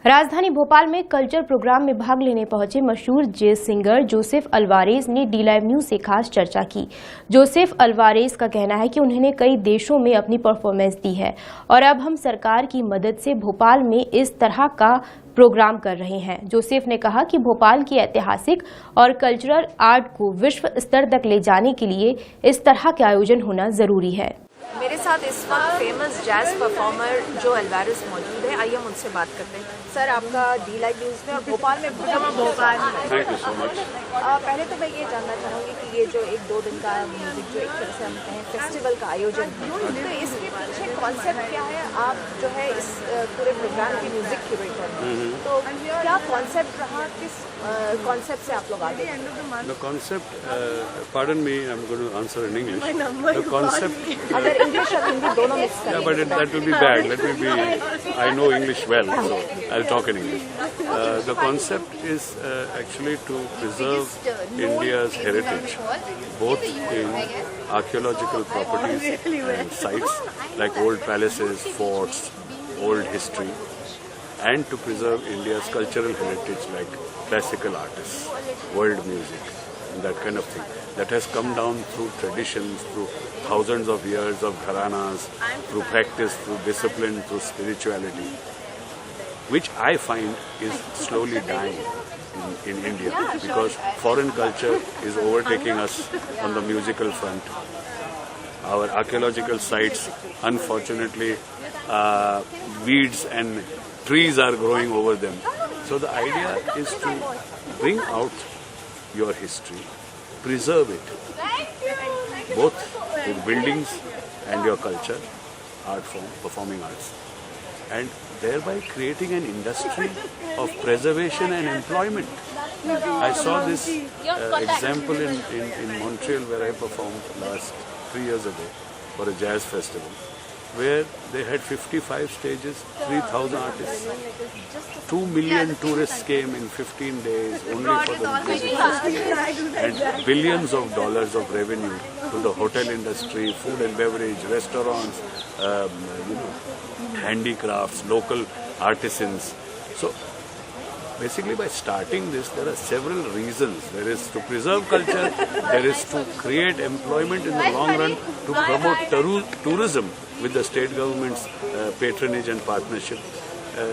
राजधानी भोपाल में culture programme में भाग लेने पहुंचे मशहूर जैज सिंगर जोसेफ अल्वारेज ने डी लाइव न्यूज से खास चर्चा की। जोसेफ अल्वारेज का कहना है कि उन्होंने कई देशों में अपनी परफॉर्मेंस दी है और अब हम सरकार की मदद से भोपाल में इस तरह का प्रोग्राम कर रहे हैं। जोसेफ ने कहा कि भोपाल की ऐतिहासिक और कल्चरल आर्ट को विश्व स्तर तक ले जाने के लिए इस तरह के आयोजन होना जरूरी है। मेरे साथ इस वक्त फेमस जैज परफॉर्मर जो अल्वारेज मौजूद है। आइए हम उनसे बात करते हैं। सर, आपका डी लाइव न्यूज़ में और भोपाल में Bhopal thank you so much. पहले तो मैं ये जानना चाहूँगी कि ये जो एक 2 दिन का म्यूजिक जो एक तरह से हम कहें फेस्टिवल का आयोजन है, तो इसके पीछे कॉन्सेप्ट क्या है? आप जो है इस पूरे प्रोग्राम की म्यूजिक क्यूरेटर हैं, तो क्या कॉन्सेप्ट रहा, किस कॉन्सेप्ट से आप लोग आगे? The concept, pardon me, I'm going to answer in English. The concept, अगर इंग्लिश और हिंदी दोनों मिक्स करें। yeah, but that will be bad. Let me be. I know English well, so I'll talk in English. The concept is actually to preserve India's heritage, both in archaeological properties and sites like old palaces, forts, old history, and to preserve India's cultural heritage like classical artists, world music, and that kind of thing. That has come down through traditions, through thousands of years of gharanas, through practice, through discipline, through spirituality, which I find is slowly dying in India because foreign culture is overtaking us on the musical front. Our archaeological sites, unfortunately, weeds and trees are growing over them. So the idea is to bring out your history, preserve it, both with buildings and your culture, art form, performing arts, and thereby creating an industry of preservation and employment. I saw this example in Montreal where I performed last 3 years ago for a jazz festival, where they had 55 stages, 3,000 artists. 2 million tourists came in 15 days only for the music festival, and billions of dollars of revenue to the hotel industry, food and beverage, restaurants, handicrafts, local artisans. So basically by starting this, there are several reasons. There is to preserve culture, there is to create employment in the long run, to promote tourism with the state government's patronage and partnership,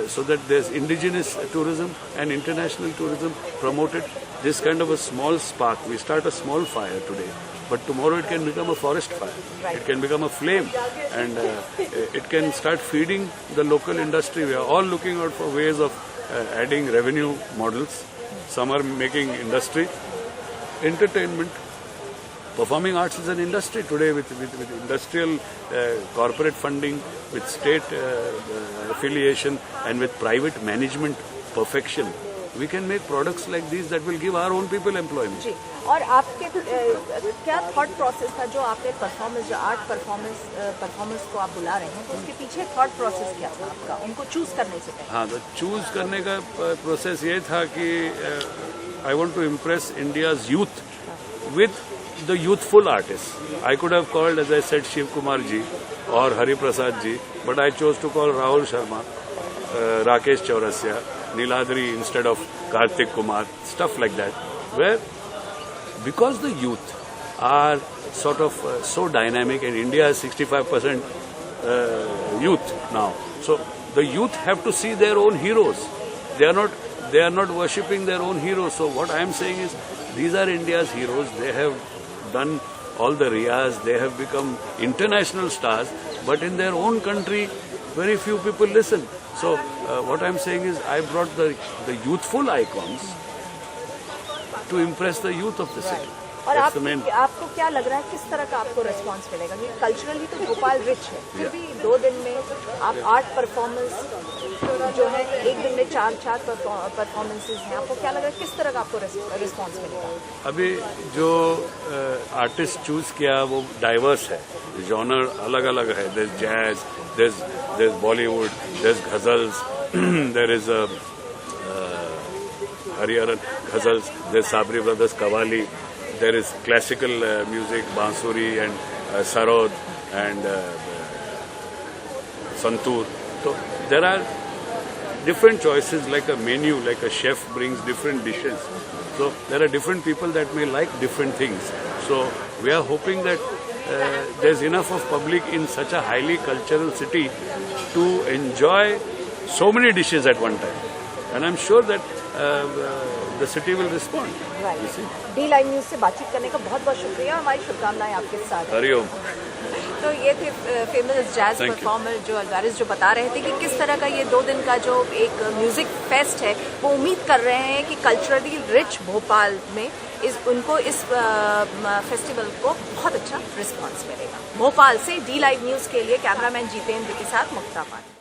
so that there's indigenous tourism and international tourism promoted. This kind of a small spark, we start a small fire today, but tomorrow it can become a forest fire. It can become a flame, and it can start feeding the local industry. We are all looking out for ways of adding revenue models. Some are making industry, entertainment. Performing arts is an industry today with industrial corporate funding, with state affiliation, and with private management perfection. We can make products like these that will give our own people employment. जी, और आपके क्या thought process था जो आपने performance, जो art performance को आप बुला रहे हैं, तो उसके पीछे थॉट प्रोसेस क्या था आपका, उनको चूज करने से पहले? हाँ, तो चूज करने का प्रोसेस ये था कि I want to impress India's youth with the youthful artists. I could have called, as I said, Shiv Kumar ji or Hari Prasad ji, but I chose to call Rahul Sharma, Rakesh Chaurasya, Niladri instead of Karthik Kumar, stuff like that. Where, because the youth are sort of so dynamic, and India is 65% youth now, so the youth have to see their own heroes. They are not worshipping their own heroes. So what I am saying is, these are India's heroes. They have done all the riyas. They have become international stars. But in their own country, very few people listen. So what I'm saying is, I brought the youthful icons to impress the youth of the city. और आपको क्या लग रहा है, किस तरह का आपको रिस्पांस मिलेगा? क्योंकि कल्चरली तो भोपाल रिच है, फिर भी 2 दिन में आप आर्ट परफॉर्मेंस जो है, 1 दिन में 4 परफॉर्मेंसेस हैं, आपको क्या लग रहा है, किस तरह का आपको रिस्पांस मिलेगा? अभी जो आर्टिस्ट चूज किया वो डाइवर्स है, जॉनर अलग अलग है. There jazz, there Bollywood, there ghazals, there is Haryana ghazals, there Sabri brothers qawwali, there is classical music, bansuri and sarod and santoor. So there are different choices, like a menu, like a chef brings different dishes. So there are different people that may like different things. So we are hoping that there's enough of public in such a highly cultural city to enjoy so many dishes at one time. And I'm sure that the city will respond. You see? D live news से बातचीत करने का बहुत बहुत शुक्रिया और हमारी शुभकामनाएं आपके साथ हैं। हरिओम। तो ये थे फेमस जैज परफॉर्मर जो अल्वारेस जो बता रहे थे कि किस तरह का ये 2 दिन का जो एक म्यूजिक फेस्ट है वो उम्मीद कर रहे हैं कि कल्चरली रिच भोपाल में उनको इस फेस्टिवल को बहुत अच्छा रिस्पांस मिलेगा। भोपाल से डी लाइव न्यूज़ के लिए कैमरामैन जितेंद्र के साथ मुक्ता पाल।